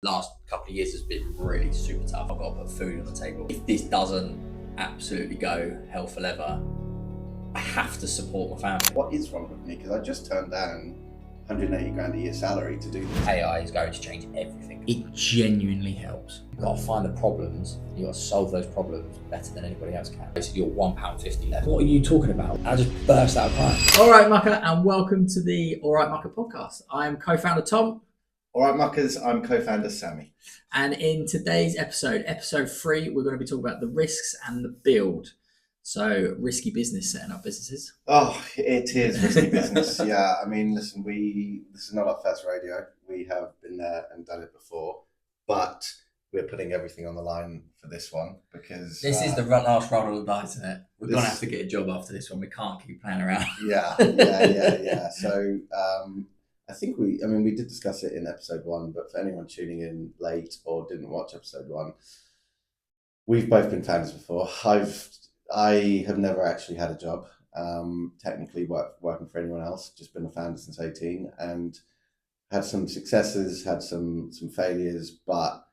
last couple of years has been really super tough. I've got to put food on the table. If this doesn't absolutely go hell for leather, I have to support my family. What is wrong with me? Because I just turned down 180 grand a year salary to do this. AI is going to change everything. It genuinely helps. You've got to find the problems. You've got to solve those problems better than anybody else can. Basically, you're £1.50 left. What are you talking about? I just burst out crying. All right, Mucka, and welcome to the All Right Mucka podcast. I'm co-founder Tom. All right, Muckers, I'm co-founder Sammy. And in today's episode 3, we're going to be talking about the risks and the build. So, risky business, setting up businesses. Oh, it is risky business. Yeah, I mean, listen, this is not our first rodeo. We have been there and done it before, but we're putting everything on the line for this one because this is the last roll of the dice, isn't it? We're going to have to get a job after this one. We can't keep playing around. Yeah. So, I think we did discuss it in episode 1, but for anyone tuning in late or didn't watch episode 1, we've both been founders before. I have never actually had a job, technically working for anyone else, just been a founder since 18 and had some successes, had some failures, but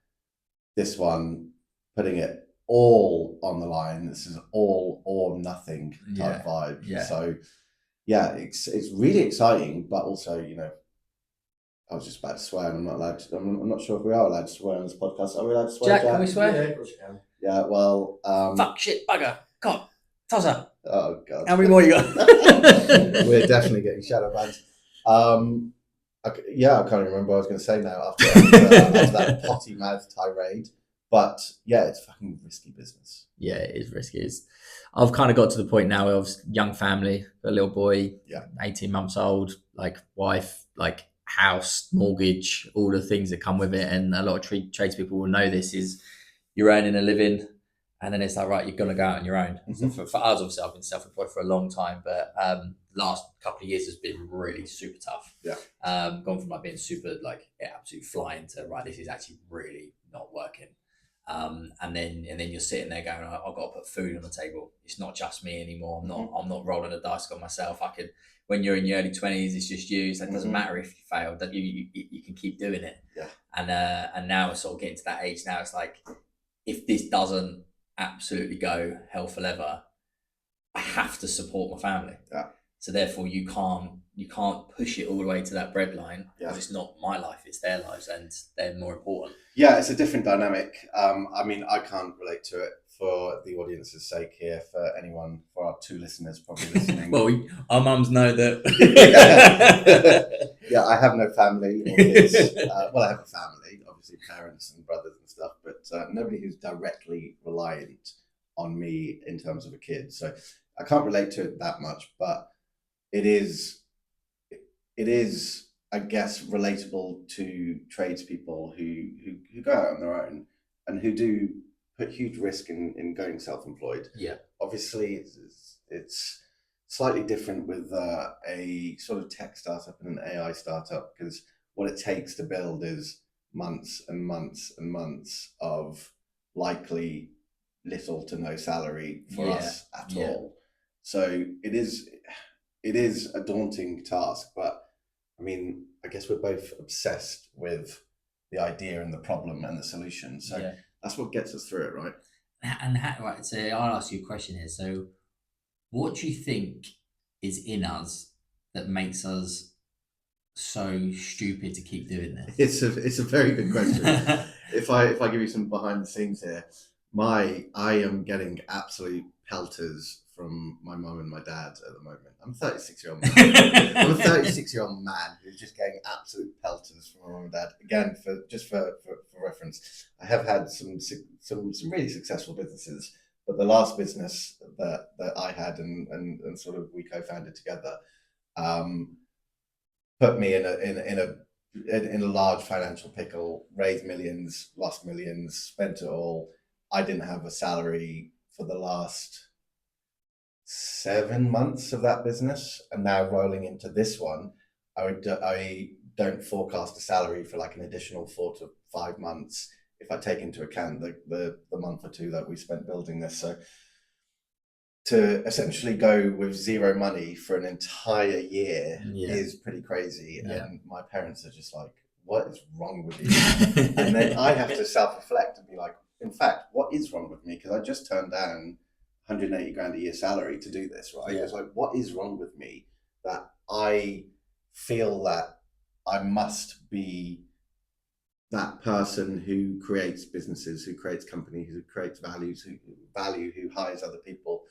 this one, putting it all on the line, this is all or nothing type vibe. Yeah. So yeah, it's really exciting, but also, I was just about to swear, and I'm not sure if we are allowed to swear on this podcast. Are we allowed to swear, Jack? Can we swear? Yeah, of course you can. Yeah, well... Fuck, shit, bugger, God, tosser. Oh, God. How many more you got? We're definitely getting shadow bans. I can't even remember what I was going to say now after that potty mouth tirade. But, yeah, it's fucking risky business. Yeah, it is risky. I've kind of got to the point now of young family, a little boy, 18 months old, like wife, like house, mortgage, all the things that come with it. And a lot of tradespeople will know this is you're earning a living and then it's like, right, you're going to go out on your own. Mm-hmm. So for us, obviously, I've been self-employed for a long time, but last couple of years has been really super tough. Yeah. Gone from being super, absolutely flying to, right, this is actually really not working. And then you're sitting there going, I've got to put food on the table. It's not just me anymore. I'm not rolling the dice on myself. When you're in your early 20s, it's just you. So it doesn't matter if you fail, that you can keep doing it. Yeah. And now it's sort of getting to that age now. It's like, if this doesn't absolutely go hell for leather, I have to support my family. Yeah. So therefore you can't push it all the way to that breadline because it's not my life, it's their lives and they're more important. Yeah, it's a different dynamic. I can't relate to it for the audience's sake here, for our 2 listeners probably listening. Well, our mums know that. Yeah, I have no family or kids. I have a family, obviously parents and brothers and stuff, but nobody who's directly reliant on me in terms of a kid. So I can't relate to it that much, but it is, I guess, relatable to tradespeople who go out on their own and who do put huge risk in going self-employed. Yeah. Obviously, it's slightly different with a sort of tech startup and an AI startup, because what it takes to build is months and months and months of likely little to no salary for us at all. So it is a daunting task, but I guess we're both obsessed with the idea and the problem and the solution. So that's what gets us through it, right? Right. So I'll ask you a question here. So what do you think is in us that makes us so stupid to keep doing this? It's a very good question. If I give you some behind the scenes here, I am getting absolute pelters from my mum and my dad at the moment. I'm a 36-year-old man. I'm a 36-year-old man who's just getting absolute pelters from my mum and dad. Again, for reference, I have had some really successful businesses, but the last business that I had and sort of we co-founded together, put me in a large financial pickle. Raised millions, lost millions, spent it all. I didn't have a salary for the last 7 months of that business, and now rolling into this one, I don't forecast a salary for an additional 4 to 5 months if I take into account the month or 2 that we spent building this. So to essentially go with zero money for an entire year is pretty crazy. Yeah. And my parents are just like, what is wrong with you? And then I have to self-reflect and be like, in fact, what is wrong with me? Because I just turned down 180 grand a year salary to do this, right? It's like, what is wrong with me that I feel that I must be that person who creates businesses, who creates companies, who creates values, who hires other people.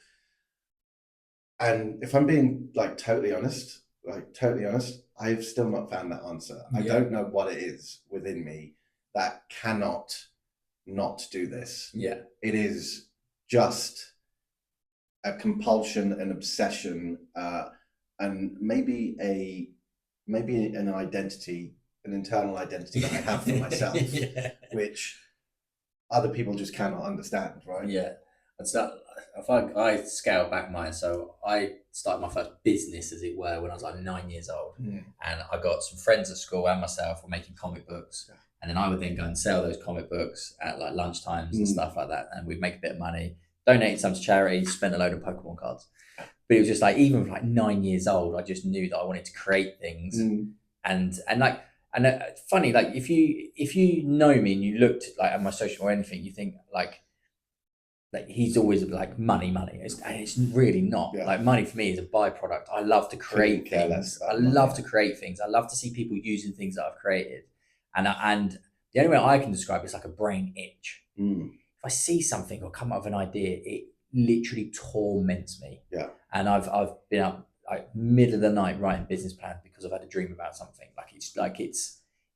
And if I'm being totally honest, I've still not found that answer. I don't know what it is within me that cannot not do this. Yeah. It is just a compulsion, an obsession, and maybe an identity, an internal identity that I have for myself, which other people just cannot understand, right? Yeah. And so if I scale back mine, so I started my first business, as it were, when I was like 9 years old. And I got some friends at school and myself were making comic books. Yeah. And then I would then go and sell those comic books at like lunchtimes and stuff like that. And we'd make a bit of money, donated some to charity, spent a load of Pokemon cards. But it was just like, even from like 9 years old, I just knew that I wanted to create things. And funny, like if you know me and you looked like at my social or anything, you think like he's always like money. It's really not. Yeah. Like money for me is a byproduct. I love to create things. I love to create things. I love to see people using things that I've created. And the only way I can describe it is like a brain itch. If I see something or come up with an idea, it literally torments me. Yeah. And I've been up like middle of the night writing business plans because I've had a dream about something.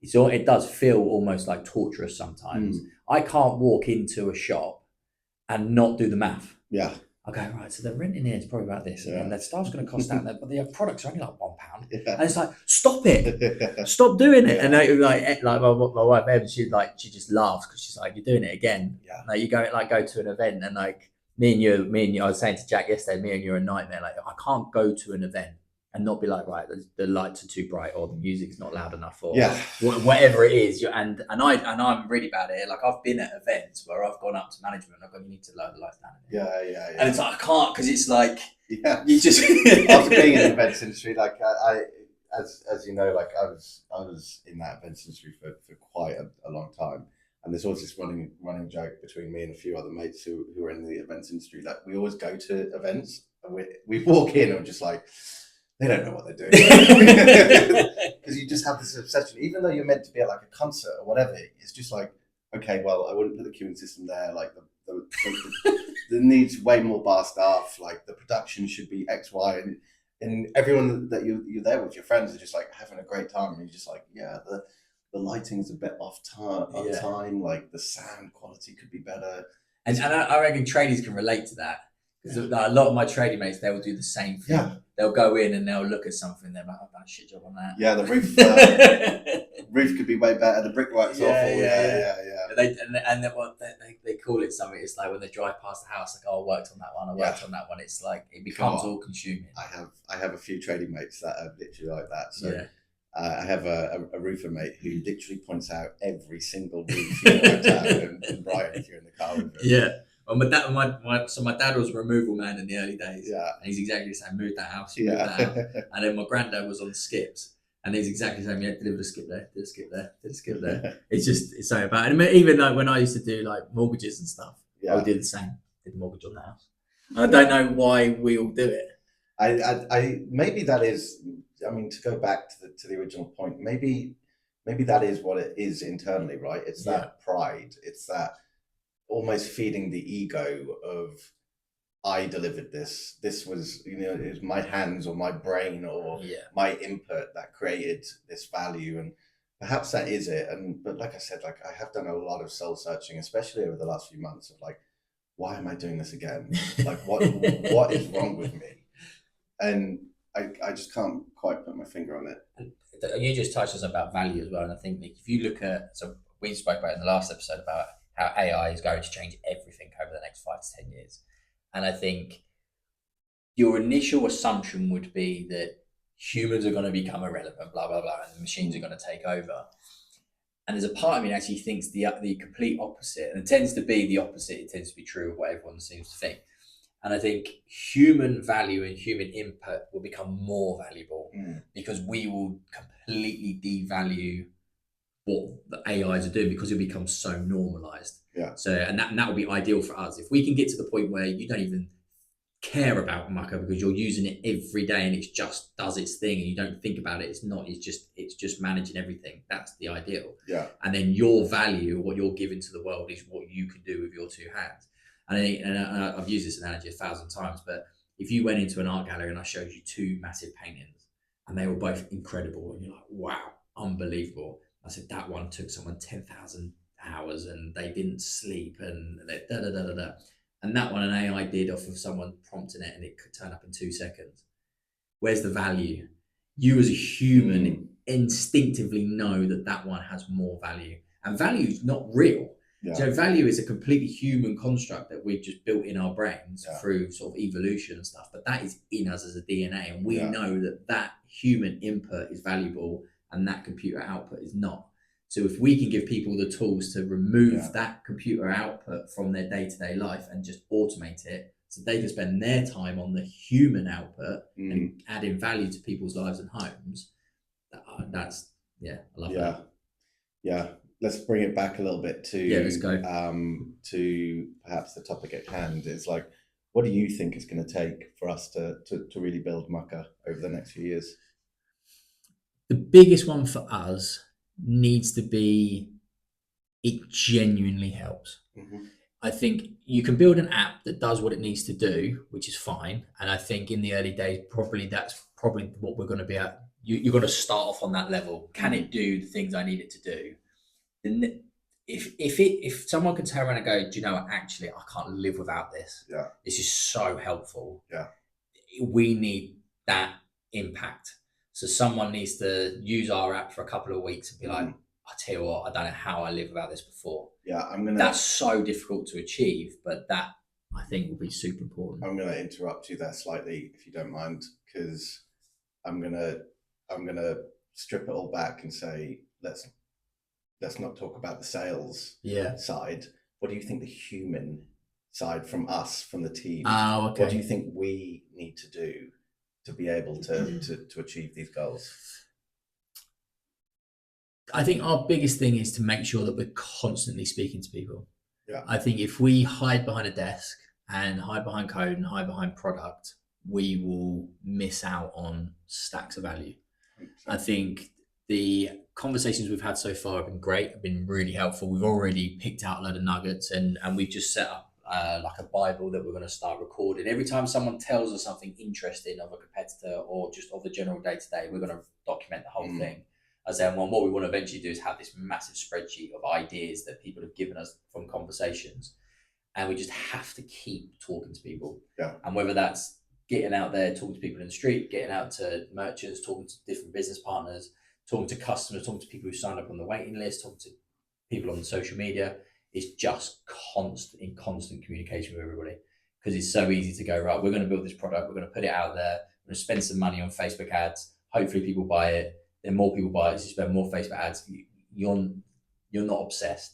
It does feel almost like torturous sometimes. I can't walk into a shop and not do the math. Yeah. Okay, right. So the rent in here is probably about this, and their staff's going to cost that, but their products are only like £1. Yeah. And it's like, stop it, stop doing it. And like my wife Evan, she just laughs because she's like, you're doing it again. Yeah. Like you go to an event and like me and you. I was saying to Jack yesterday, me and you are a nightmare. Like I can't go to an event and not be like, right, the lights are too bright or the music's not loud enough or whatever it is. And I'm really bad at it. Like I've been at events where I've gone up to management and I've gone, you need to lower the lights down. Yeah. And it's like, I can't, because it's like, you just... After being in the events industry, like I as you know, like I was in that events industry for quite a long time. And there's always this running joke between me and a few other mates who are in the events industry. Like we always go to events and we walk in and we're just like, they don't know what they're doing. Because you just have this obsession, even though you're meant to be at like a concert or whatever, it's just like, okay, well, I wouldn't put the queuing system there. Like the needs way more bar staff. Like the production should be X, Y, and everyone that you're there with, your friends, are just like having a great time. And you're just like, the lighting's a bit off time. Like the sound quality could be better. And I reckon tradies can relate to that. Because a lot of my tradie mates, they will do the same thing. Yeah. They'll go in and they'll look at something. They're like, "I've done a shit job on that." Yeah, the roof roof could be way better. The brickwork's awful. Yeah. They call it something. It's like when they drive past the house, like, "Oh, I worked on that one. I worked on that one." It's like it becomes all consuming. I have a few tradie mates that are literally like that. So I have a roofer mate who literally points out every single roof you worked out in Brighton if you're in the car with him. Yeah. Well, my dad was a removal man in the early days. Yeah. And he's exactly the same. Moved that house, moved that out. And then my granddad was on skips. And he's exactly the same. Yeah, delivered a skip there, did a skip there, did a skip there. It's so about it. And even like when I used to do like mortgages and stuff, I did the same. Did the mortgage on the house. I don't know why we all do it. I maybe that is, I mean, to go back to the original point, maybe that is what it is internally, right? It's that pride. It's that almost feeding the ego of, I delivered this. This was, it was my hands or my brain or my input that created this value. And perhaps that is it. But like I said, like I have done a lot of soul searching, especially over the last few months, of like, why am I doing this again? Like what is wrong with me? And I just can't quite put my finger on it. And you just touched on about value as well. And I think if you look at, so we spoke about in the last episode about how AI is going to change everything over the next 5 to 10 years. And I think your initial assumption would be that humans are going to become irrelevant, blah, blah, blah, and the machines are going to take over. And there's a part of me that actually thinks the complete opposite. And it tends to be the opposite. It tends to be true of what everyone seems to think. And I think human value and human input will become more valuable because we will completely devalue what the AIs are doing because it becomes so normalized. Yeah. So, and that will be ideal for us. If we can get to the point where you don't even care about Mucka because you're using it every day and it just does its thing and you don't think about it. It's just managing everything. That's the ideal. Yeah. And then your value, what you're giving to the world, is what you can do with your two hands. And I've used this analogy 1,000 times, but if you went into an art gallery and I showed you two massive paintings and they were both incredible and you're like, wow, unbelievable. I said, that one took someone 10,000 hours and they didn't sleep and da da da da da. And that one an AI did off of someone prompting it and it could turn up in 2 seconds. Where's the value? You as a human instinctively know that one has more value. And value is not real. Yeah. So value is a completely human construct that we've just built in our brains through sort of evolution and stuff. But that is in us as a DNA. And we know that human input is valuable and that computer output is not. So if we can give people the tools to remove that computer output from their day-to-day life and just automate it so they can spend their time on the human output and adding value to people's lives and homes, that's, I love that. Yeah. Let's bring it back a little bit to, let's go. To perhaps the topic at hand is like, what do you think it's going to take for us to really build Mucka over the next few years? The biggest one for us needs to be, it genuinely helps. Mm-hmm. I think you can build an app that does what it needs to do, which is fine. And I think in the early days, that's probably what we're going to be at. You're going to start off on that level. Can it do the things I need it to do? Then if someone can turn around and go, do you know what, actually, I can't live without this. Yeah. This is so helpful. Yeah. We need that impact. So someone needs to use our app for a couple of weeks and be like, I tell you what, I don't know how I lived without this before. Yeah, That's so difficult to achieve, but that I think will be super important. I'm gonna interrupt you there slightly, if you don't mind, because I'm gonna strip it all back and say let's not talk about the sales side. What do you think the human side from us, from the team? Oh, okay. What do you think we need to do to be able to achieve these goals? I think our biggest thing is to make sure that we're constantly speaking to people. Yeah. I think if we hide behind a desk and hide behind code and hide behind product, we will miss out on stacks of value. 100%. I think the conversations we've had so far have been great, have been really helpful. We've already picked out a load of nuggets and we've just set up like a Bible that we're going to start recording. Every time someone tells us something interesting of a competitor or just of the general day-to-day, we're going to document the whole thing. As in, what we want to eventually do is have this massive spreadsheet of ideas that people have given us from conversations. And we just have to keep talking to people. Yeah. And whether that's getting out there, talking to people in the street, getting out to merchants, talking to different business partners, talking to customers, talking to people who signed up on the waiting list, talking to people on social media, it's just constant communication with everybody. Because it's so easy to go, right, we're going to build this product, we're going to put it out there, we're going to spend some money on Facebook ads, hopefully people buy it. Then more people buy it, so you spend more Facebook ads. You're not obsessed.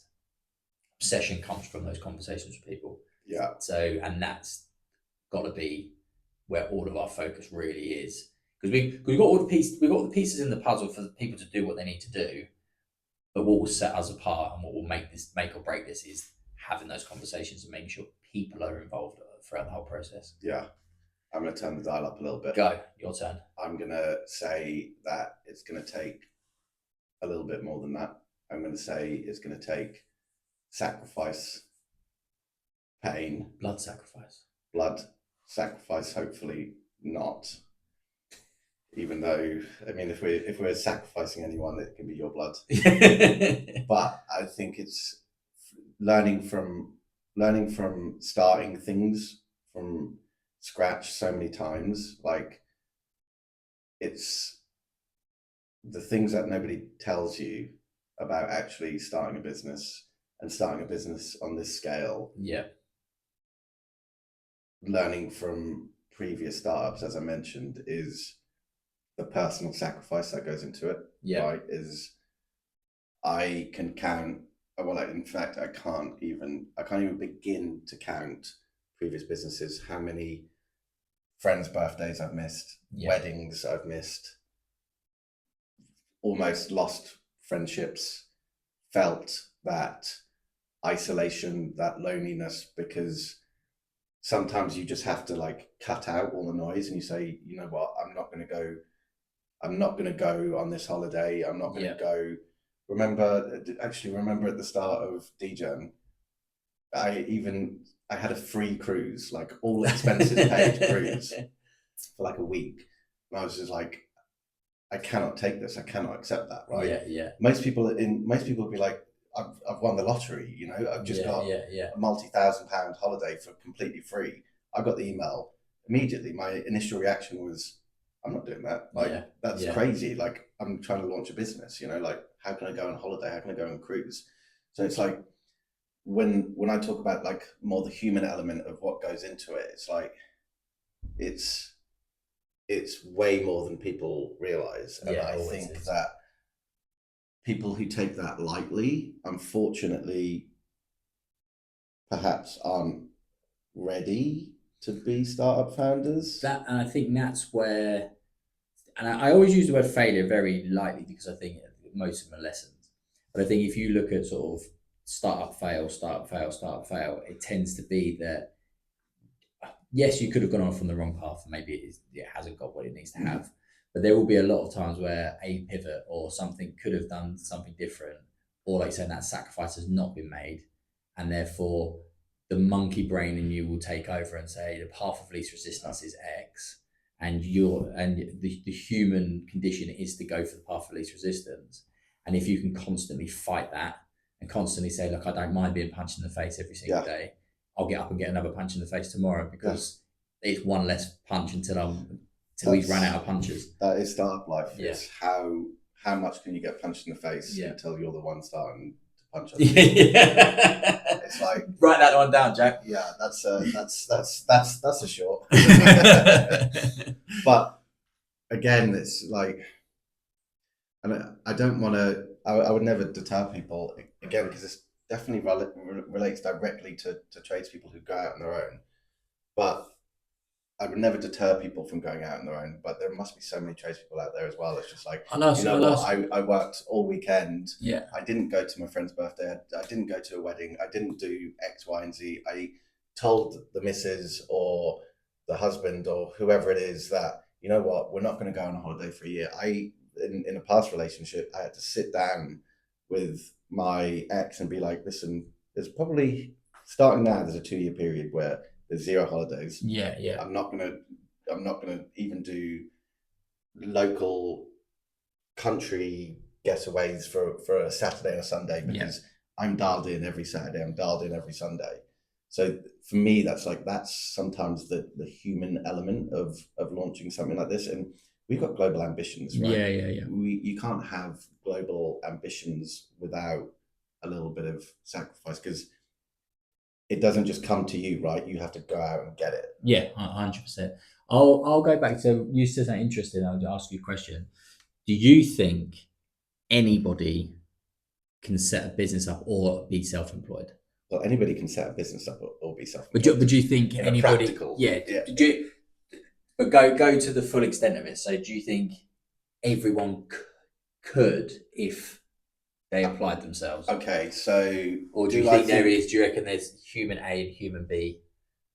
Obsession comes from those conversations with people. Yeah. So, and that's got to be where all of our focus really is, because we've got all the pieces. We've got the pieces in the puzzle for people to do what they need to do. But what will set us apart and what will make or break this is having those conversations and making sure people are involved throughout the whole process. Yeah. I'm going to turn the dial up a little bit. Go, your turn. I'm going to say that it's going to take a little bit more than that. I'm going to say it's going to take sacrifice, pain. Blood sacrifice. Blood sacrifice, hopefully not. Even though, I mean, if we're sacrificing anyone, it can be your blood. But I think it's learning from starting things from scratch so many times. Like, it's the things that nobody tells you about actually starting a business and starting a business on this scale. Yeah. Learning from previous startups, as I mentioned, is the personal sacrifice that goes into it. Yeah. Right. I can count. Well, in fact, I can't even begin to count previous businesses, how many friends' birthdays I've missed, weddings I've missed, almost lost friendships felt that isolation, that loneliness, because sometimes you just have to like cut out all the noise and you say, you know what, I'm not going to go on this holiday. I'm not going to go. Remember at the start of DJing, I had a free cruise, like all expenses paid cruise for like a week. And I was just like, I cannot take this. I cannot accept that. Right. Yeah. Most people would be like, I've won the lottery. You know, I've just got a multi-thousand-pound holiday for completely free. I got the email immediately. My initial reaction was, I'm not doing that. Like, that's crazy. Like, I'm trying to launch a business, you know, like, how can I go on holiday? How can I go on cruise? So it's like, when I talk about like more the human element of what goes into it, it's like, it's way more than people realize. And I think that people who take that lightly, unfortunately, perhaps aren't ready to be startup founders. And I think that's where, and I always use the word failure very lightly because I think most of them are lessons. But I think if you look at sort of startup fail, it tends to be that, yes, you could have gone off on the wrong path and maybe it hasn't got what it needs to have. But there will be a lot of times where a pivot or something could have done something different, or like you said, that sacrifice has not been made. And therefore, the monkey brain in you will take over and say the path of least resistance is X. And the human condition is to go for the path of least resistance. And if you can constantly fight that and constantly say, look, I don't mind being punched in the face every single day. I'll get up and get another punch in the face tomorrow because it's one less punch until he's run out of punches. That is startup life. It's how much can you get punched in the face until you're the one starting to punch other people. It's like, write that one down, Jack. Yeah, that's a short. But again, it's like, and I don't want to. I would never deter people again because it's definitely relates directly to tradespeople who go out on their own. But I would never deter people from going out on their own. But there must be so many tradespeople out there as well. It's just like, I worked all weekend. Yeah. I didn't go to my friend's birthday. I didn't go to a wedding. I didn't do X, Y, and Z. I told the missus or the husband or whoever it is that, you know what, we're not going to go on a holiday for a year. In a past relationship, I had to sit down with my ex and be like, listen, there's probably starting now, there's a 2-year period where there's 0 holidays. Yeah. I'm not gonna even do local country getaways for a Saturday and a Sunday because I'm dialed in every Saturday, I'm dialed in every Sunday. So for me, that's sometimes the human element of launching something like this. And we've got global ambitions, right? Yeah. You can't have global ambitions without a little bit of sacrifice because it doesn't just come to you, right? You have to go out and get it. Yeah, 100%. I'll go back to, you said something interesting. I'll ask you a question. Do you think anybody can set a business up or be self-employed? Well, anybody can set a business up or be self-employed. But do you think anybody? Did you? But go to the full extent of it. So do you think everyone could if they applied themselves? Okay, so or do you think there is? Do you reckon there's human A and human B,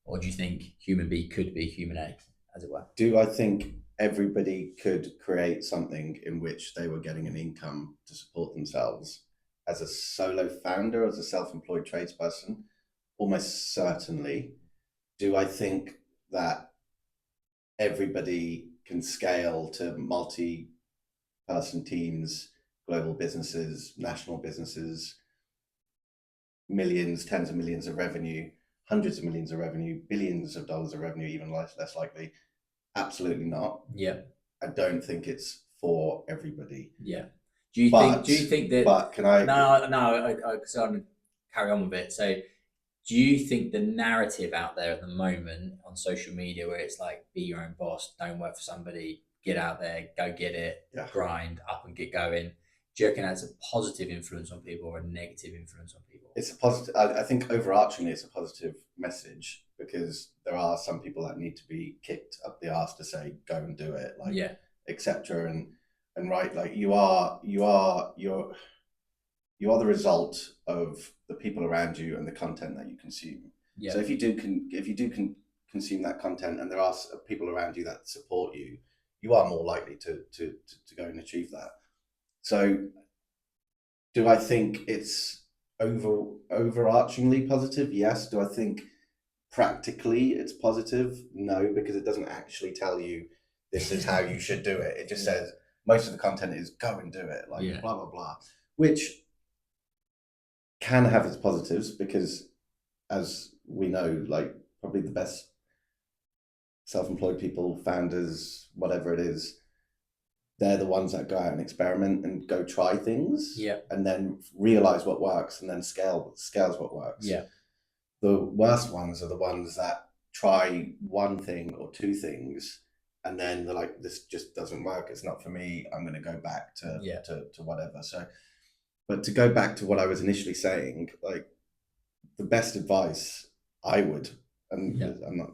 or do you think human B could be human A, as it were? Do I think everybody could create something in which they were getting an income to support themselves as a solo founder, as a self-employed tradesperson? Almost certainly. Do I think that everybody can scale to multi-person teams, global businesses, national businesses, millions, tens of millions of revenue, hundreds of millions of revenue, billions of dollars of revenue, even less likely? Absolutely not. Yeah. I don't think it's for everybody. Yeah. Do you think that? But can I? No. Because I'm going to carry on with it. So, do you think the narrative out there at the moment on social media, where it's like, be your own boss, don't work for somebody, get out there, go get it, grind up and get going? Do you reckon that's a positive influence on people or a negative influence on people? It's a positive. I think overarchingly, it's a positive message because there are some people that need to be kicked up the arse to say, go and do it, etc. And right, like you're you are the result of the people around you and the content that you consume. So if you do consume that content and there are people around you that support you, you are more likely to go and achieve that. So do I think it's overarchingly positive? Yes. Do I think practically it's positive? No, because it doesn't actually tell you this is how you should do it. It just says most of the content is go and do it, like blah, blah, blah, which can have its positives because, as we know, like probably the best self-employed people, founders, whatever it is, they're the ones that go out and experiment and go try things and then realize what works and then scales what works. Yeah. The worst ones are the ones that try one thing or two things and then they're like, this just doesn't work. It's not for me. I'm going to go back to whatever. So, but to go back to what I was initially saying, like the best advice I would, and I'm not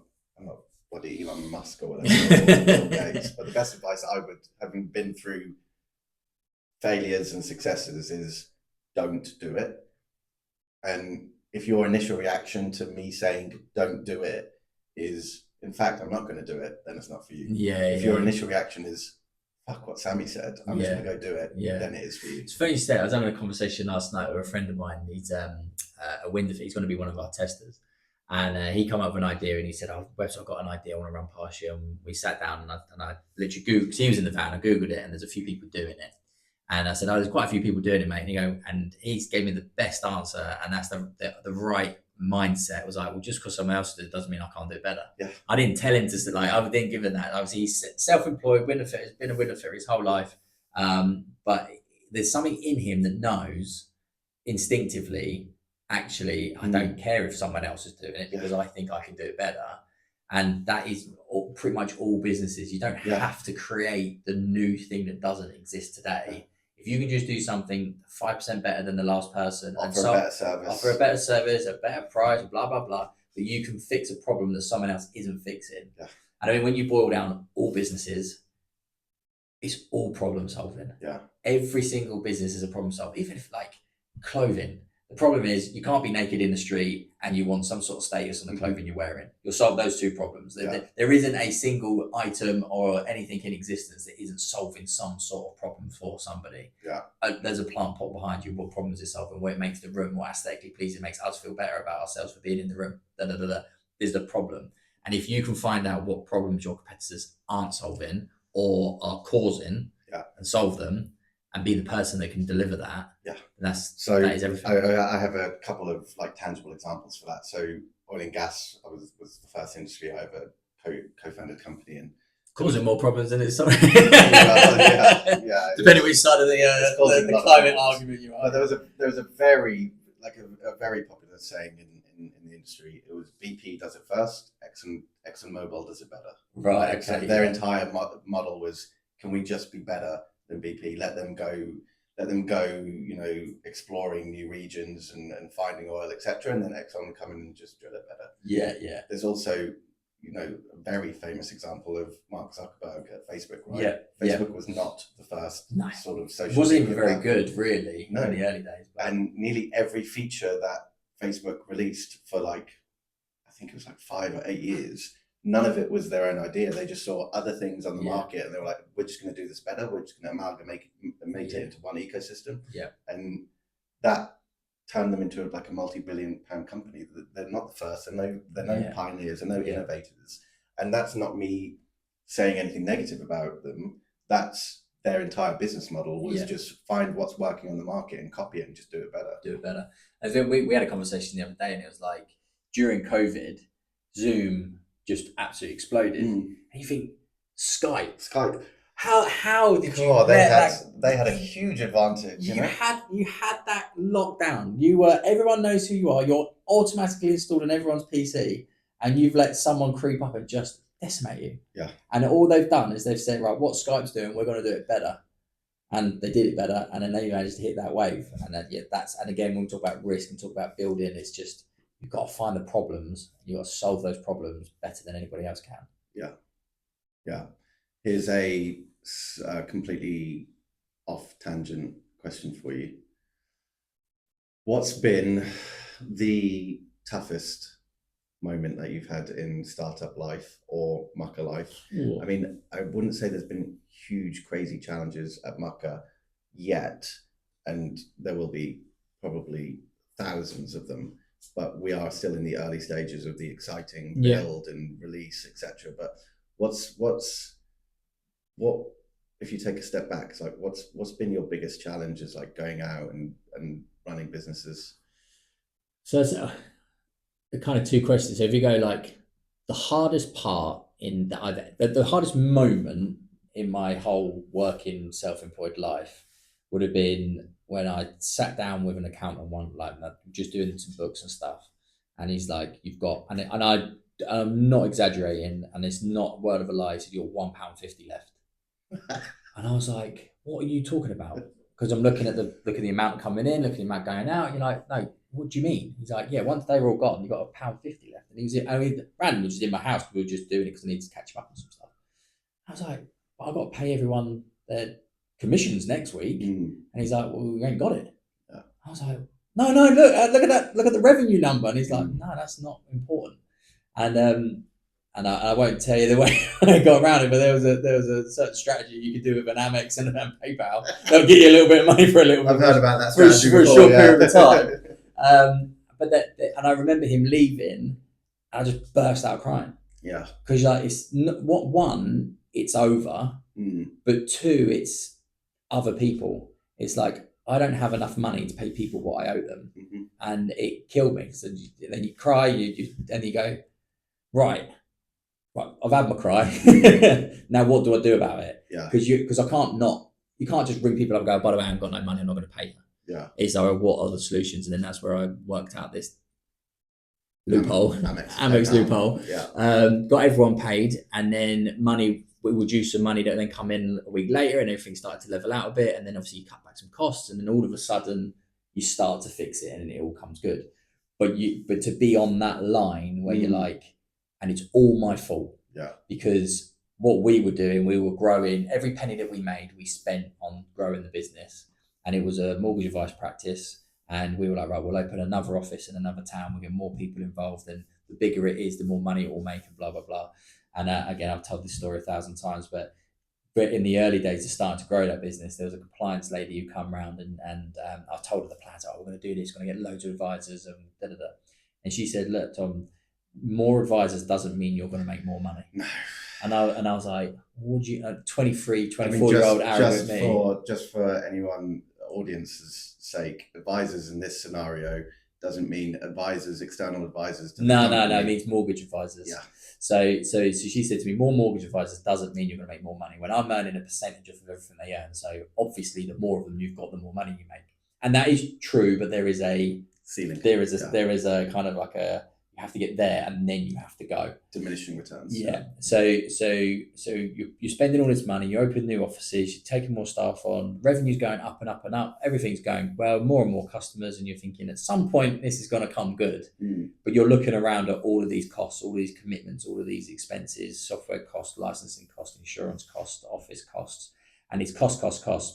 bloody Elon Musk or whatever, but the best advice I would, having been through failures and successes, is don't do it. And if your initial reaction to me saying don't do it is, in fact, I'm not going to do it, then it's not for you. If your initial reaction is, fuck what Sammy said, I'm just going to go do it, then it is for you. It's funny you say. I was having a conversation last night with a friend of mine. He's a window fit. He's going to be one of our testers. And he came up with an idea and he said, Webs, I've got an idea I want to run past you. And we sat down and I literally Googled, because he was in the van, I Googled it and there's a few people doing it. And I said, there's quite a few people doing it, mate. And he gave me the best answer. And that's the right mindset. It was like, well, just because someone else did it doesn't mean I can't do it better. Yeah. I didn't tell him to, I didn't give him that. Obviously, he's self-employed, window fitter, has been a window fitter his whole life. But there's something in him that knows instinctively, actually, I don't care if someone else is doing it because I think I can do it better. And that is pretty much all businesses. You don't have to create the new thing that doesn't exist today. If you can just do something 5% better than the last person, offer a better service, a better price, blah, blah, blah, but you can fix a problem that someone else isn't fixing. Yeah. And I mean, when you boil down all businesses, it's all problem solving. Yeah. Every single business is a problem solver. Even if like clothing, the problem is you can't be naked in the street and you want some sort of status on the clothing you're wearing. You'll solve those two problems. There isn't a single item or anything in existence that isn't solving some sort of problem for somebody. Yeah. There's a plant pot behind you. What problems is solving? What it makes the room more aesthetically pleasing, makes us feel better about ourselves for being in the room. Is the problem. And if you can find out what problems your competitors aren't solving or are causing and solve them, and be the person that can deliver that. Yeah, that is everything. I have a couple of like tangible examples for that. So oil and gas was the first industry I ever co-founded company in. Causing more problems than it's solving. Depending which side of the climate argument you are. But there was a very popular saying in the industry. It was BP does it first, ExxonMobil does it better. Right. Okay. So their entire model was, can we just be better than BP? Let them go, exploring new regions and finding oil, etc. And then Exxon come in and just drill it better. Yeah. There's also, a very famous example of Mark Zuckerberg at Facebook, right? Yeah. Facebook was not the first sort of social. It wasn't even very good, really, in the early days. But... And nearly every feature that Facebook released for I think it was 5 or 8 years, none of it was their own idea. They just saw other things on the market and they were like, we're just going to do this better. We're just going to amalgamate it into one ecosystem. Yeah. And that turned them into a multi-billion-pound company. They're not the first, and they're no pioneers and no innovators. And that's not me saying anything negative about them. That's their entire business model was just find what's working on the market and copy it and just do it better. I think we had a conversation the other day and it was like, during COVID, Zoom just absolutely exploded. And you think, Skype. How did you? They had a huge advantage. You had that lockdown. Everyone knows who you are. You're automatically installed on everyone's PC, and you've let someone creep up and just decimate you. Yeah. And all they've done is they've said, right, what Skype's doing, we're going to do it better, and they did it better, and then they managed to hit that wave. And then and again, when we talk about risk and talk about building, it's just you've got to find the problems. You've got to solve those problems better than anybody else can. Yeah. Here's a completely off tangent question for you. What's been the toughest moment that you've had in startup life or Mucka life? Ooh. I mean, I wouldn't say there's been huge, crazy challenges at Mucka yet, and there will be probably thousands of them, but we are still in the early stages of the exciting build and release, etc. But what if you take a step back? It's like what's been your biggest challenges, like going out and running businesses? So it's the kind of two questions. So if you go like the hardest part in the hardest moment in my whole working self-employed life would have been when I sat down with an accountant one, like just doing some books and stuff, and he's like, "You've got," I'm not exaggerating, and it's not a word of a lie. He said, "You're £1.50 left," and I was like, "What are you talking about?" Because I'm looking at the amount coming in, looking at the amount going out. You're like, "No, what do you mean?" He's like, "Yeah, once they were all gone, you got £1.50 left." And he was, I mean, randomly just in my house. We were just doing it because I needed to catch him up on some stuff. I was like, "Well, I've got to pay everyone their commissions next week," and he's like, "Well, we ain't got it." Yeah. I was like, "No, look at that, look at the revenue number," and he's like, "No, that's not important." And I won't tell you the way I got around it, but there was a certain strategy you could do with an Amex and PayPal. They'll get you a little bit of money for a little bit. I've heard about that for a short period of time. But and I remember him leaving, and I just burst out crying. Yeah, because like it's one, it's over, but two, it's other people. It's like I don't have enough money to pay people what I owe them, and it killed me. So then you cry, and you go, right, I've had my cry. Now what do I do about it? Yeah. Because I can't not. You can't just ring people up and go, "By the way, I haven't got no money. I'm not going to pay you." Yeah. It's like, what are the solutions? And then that's where I worked out this loophole, Amex loophole. Yeah. Got everyone paid, and then money. We would use some money that then come in a week later, and everything started to level out a bit. And then obviously you cut back some costs, and then all of a sudden you start to fix it, and it all comes good. But to be on that line where you're like, and it's all my fault. Yeah. Because what we were doing, we were growing. Every penny that we made, we spent on growing the business, and it was a mortgage advice practice. And we were like, right, we'll open another office in another town. We'll get more people involved, and the bigger it is, the more money it will make, and blah blah blah. And again, I've told this story 1,000 times, but in the early days of starting to grow that business, there was a compliance lady who come around, and I've told her the plans. Oh, we're going to do this. We're going to get loads of advisors, and da da da. And she said, "Look, Tom, more advisors doesn't mean you're going to make more money." No. And I was like, "Would you?" 23, 24-year-old arrogant me. Just for anyone audience's sake, advisors in this scenario doesn't mean advisors, external advisors. No, it means mortgage advisors. Yeah. So she said to me, more mortgage advisors doesn't mean you're going to make more money. When I'm earning a percentage of everything they earn, so obviously the more of them you've got, the more money you make, and that is true. But there is a ceiling. There is a kind of like you have to get there, and then you have to go. Diminishing returns. Yeah. So you're spending all this money. You open new offices. You're taking more staff on. Revenue's going up and up and up. Everything's going well. More and more customers, and you're thinking at some point this is going to come good. But you're looking around at all of these costs, all of these commitments, all of these expenses: software costs, licensing costs, insurance costs, office costs, and it's cost.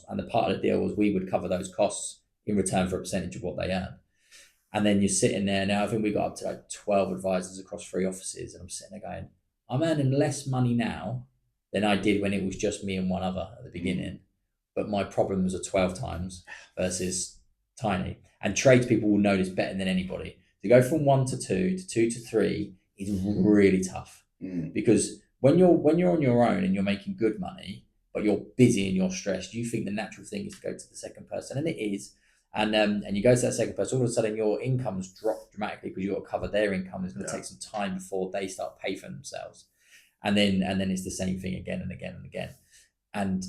And the part of the deal was we would cover those costs in return for a percentage of what they earn. And then you're sitting there now. I think we got up to like 12 advisors across 3 offices, and I'm sitting there going, I'm earning less money now than I did when it was just me and one other at the beginning. But my problems are 12 times versus tiny. And tradespeople will know this better than anybody. To go from 1 to 2 to 2 to 3 is really tough, because when you're on your own and you're making good money, but you're busy and you're stressed, you think the natural thing is to go to the second person, and it is. And you go to that second person, all of a sudden your incomes drop dramatically because you've got to cover their income. It's going to take some time before they start paying for themselves. And then it's the same thing again and again and again. And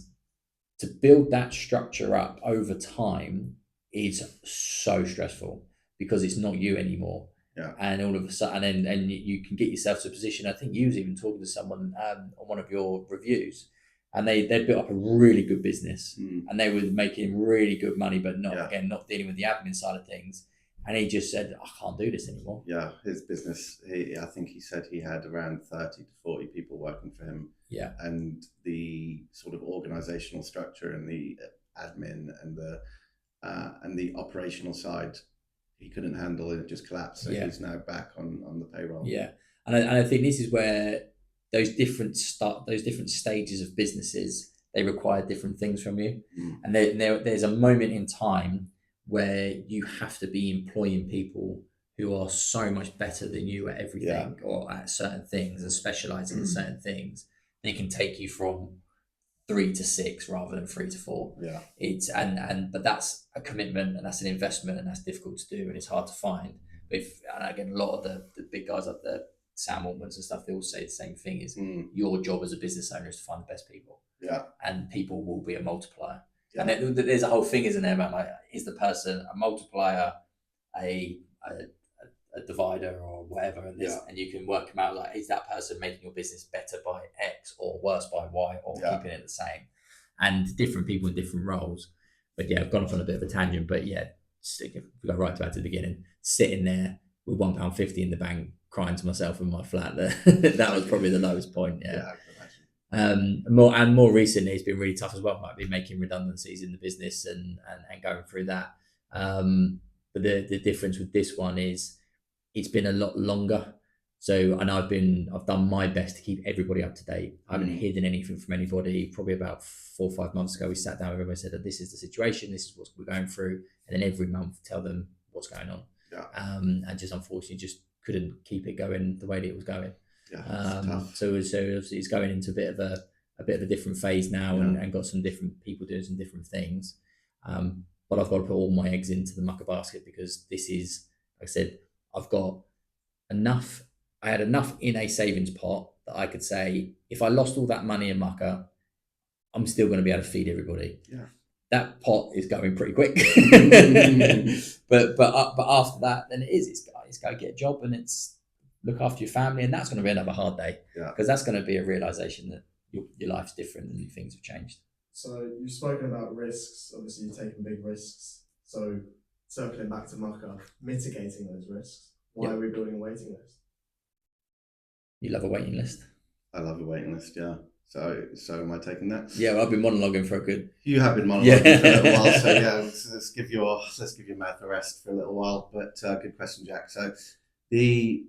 to build that structure up over time is so stressful because it's not you anymore. Yeah. And all of a sudden, and you can get yourself to a position. I think you was even talking to someone on one of your reviews, and they built up a really good business, and they were making really good money, but not dealing with the admin side of things. And he just said, I can't do this anymore. Yeah, his business, I think he said he had around 30 to 40 people working for him. Yeah. And the sort of organizational structure and the admin and the operational side he couldn't handle it, just collapsed. So he's now back on the payroll. Yeah, and I think this is where those different stages of businesses, they require different things from you. And there's a moment in time where you have to be employing people who are so much better than you at everything or at certain things and specializing in certain things. They can take you from 3 to 6 rather than 3 to 4. Yeah, it's but that's a commitment and that's an investment and that's difficult to do and it's hard to find. But and again, a lot of the big guys like the Sam Altmans and stuff, they all say the same thing: is your job as a business owner is to find the best people. Yeah, and people will be a multiplier. Yeah. And there's a whole thing, isn't there, about like, is the person a multiplier, a divider or whatever, and you can work them out, like, is that person making your business better by X or worse by Y or keeping it the same? And different people in different roles. But I've gone off on a bit of a tangent, but if we go right back to the beginning, sitting there with £1.50 in the bank, crying to myself in my flat, that was probably the lowest point. Yeah, I can imagine. More recently, it's been really tough as well. I've been making redundancies in the business and going through that. But the difference with this one is it's been a lot longer. So, and I've done my best to keep everybody up to date. I haven't hidden anything from anybody. Probably about 4 or 5 months ago, we sat down with everybody and said, this is the situation, this is what we're going through. And then every month tell them what's going on. Yeah. And just unfortunately just couldn't keep it going the way that it was going. Yeah, so obviously it's going into a bit of a different phase now and got some different people doing some different things. But I've got to put all my eggs into the Mucka basket because this is, like I said, I've got enough. I had enough in a savings pot that I could say, if I lost all that money in Mucka, I'm still going to be able to feed everybody. Yeah. That pot is going pretty quick. but after that, then it's got to get a job and it's look after your family, and that's going to be another hard day. Yeah. Because that's going to be a realization that your life's different and things have changed. So you've spoken about risks. Obviously, you're taking big risks. So circling back to Mucka, mitigating those risks. Why are we building a waiting list? You love a waiting list? I love a waiting list, yeah. So am I taking that? Yeah, well, I've been monologuing for a good... You have been monologuing for a little while, so let's give your mouth a rest for a little while. But good question, Jack. So the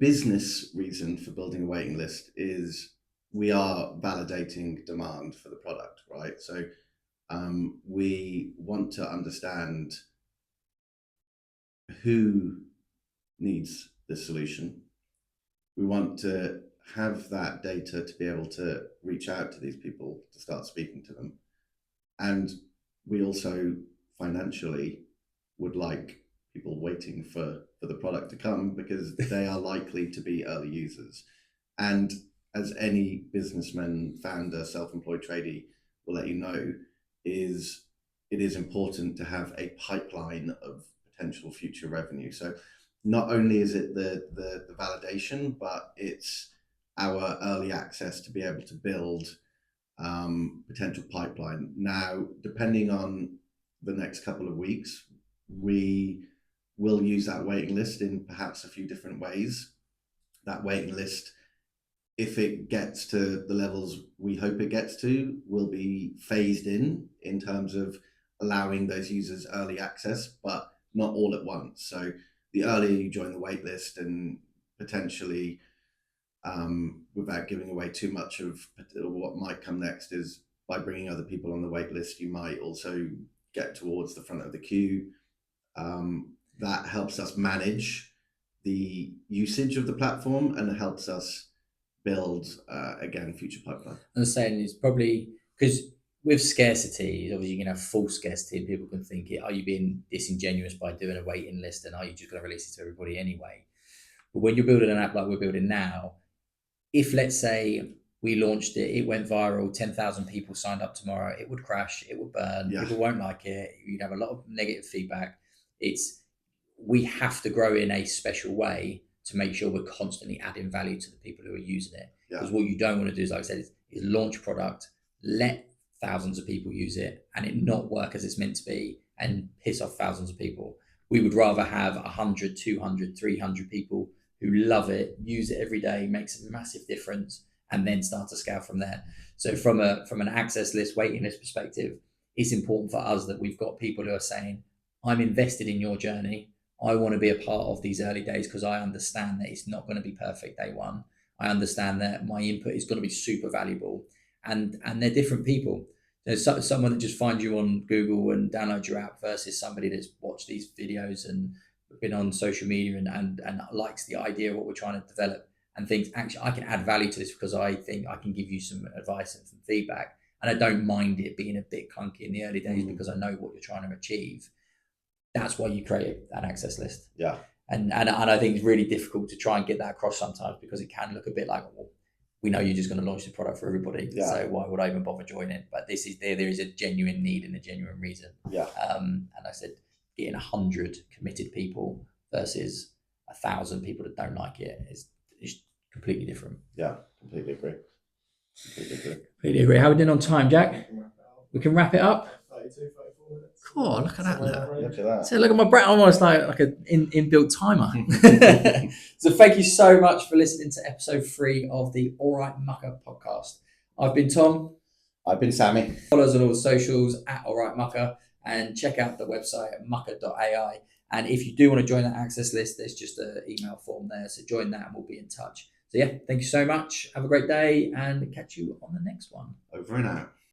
business reason for building a waiting list is we are validating demand for the product, right? So we want to understand who needs the solution. We want to have that data to be able to reach out to these people, to start speaking to them. And we also financially would like people waiting for the product to come because they are likely to be early users. And as any businessman, founder, self-employed tradie will let you know, it is important to have a pipeline of potential future revenue. So not only is it the validation, but it's our early access to be able to build potential pipeline. Now, depending on the next couple of weeks, we will use that waiting list in perhaps a few different ways. That waiting list, if it gets to the levels we hope it gets to, will be phased in terms of allowing those users early access, but not all at once. So the earlier you join the wait list, and potentially, without giving away too much of what might come next, is by bringing other people on the wait list, you might also get towards the front of the queue. That helps us manage the usage of the platform and helps us build, again, future pipeline. I'm saying it's probably because with scarcity, obviously you can have full scarcity and people can think, are you being disingenuous by doing a waiting list and are you just going to release it to everybody anyway? But when you're building an app like we're building now, if let's say we launched it, it went viral, 10,000 people signed up tomorrow, it would crash, it would burn, people won't like it, you'd have a lot of negative feedback. We have to grow in a special way to make sure we're constantly adding value to the people who are using it. Because what you don't want to do, is, like I said, is launch product, let thousands of people use it and it not work as it's meant to be and piss off thousands of people. We would rather have 100, 200, 300 people who love it, use it every day, makes a massive difference, and then start to scale from there. So from an access list, waiting list perspective, it's important for us that we've got people who are saying, I'm invested in your journey. I want to be a part of these early days because I understand that it's not going to be perfect day one. I understand that my input is going to be super valuable, and they're different people. There's someone that just finds you on Google and downloads your app versus somebody that's watched these videos and been on social media and likes the idea of what we're trying to develop and thinks, actually, I can add value to this because I think I can give you some advice and some feedback. And I don't mind it being a bit clunky in the early days because I know what you're trying to achieve. That's why you create an access list. Yeah. And I think it's really difficult to try and get that across sometimes because it can look a bit like, well, we know you're just going to launch the product for everybody. Yeah. So why would I even bother joining? But there is a genuine need and a genuine reason. Yeah. And I said, getting 100 committed people versus 1,000 people that don't like it is completely different. Yeah, completely agree. Completely agree. How are we doing on time, Jack? We can wrap it up. 32, 34 minutes. God, look at that. Look at that. So look at my brain, almost like an inbuilt timer. So thank you so much for listening to episode 3 of the All Right Mucka podcast. I've been Tom. I've been Sammy. Follow us on all the socials at All Right Mucka and check out the website at mucka.ai. And if you do want to join that access list, there's just an email form there. So join that and we'll be in touch. So yeah, thank you so much. Have a great day and catch you on the next one. Over and out.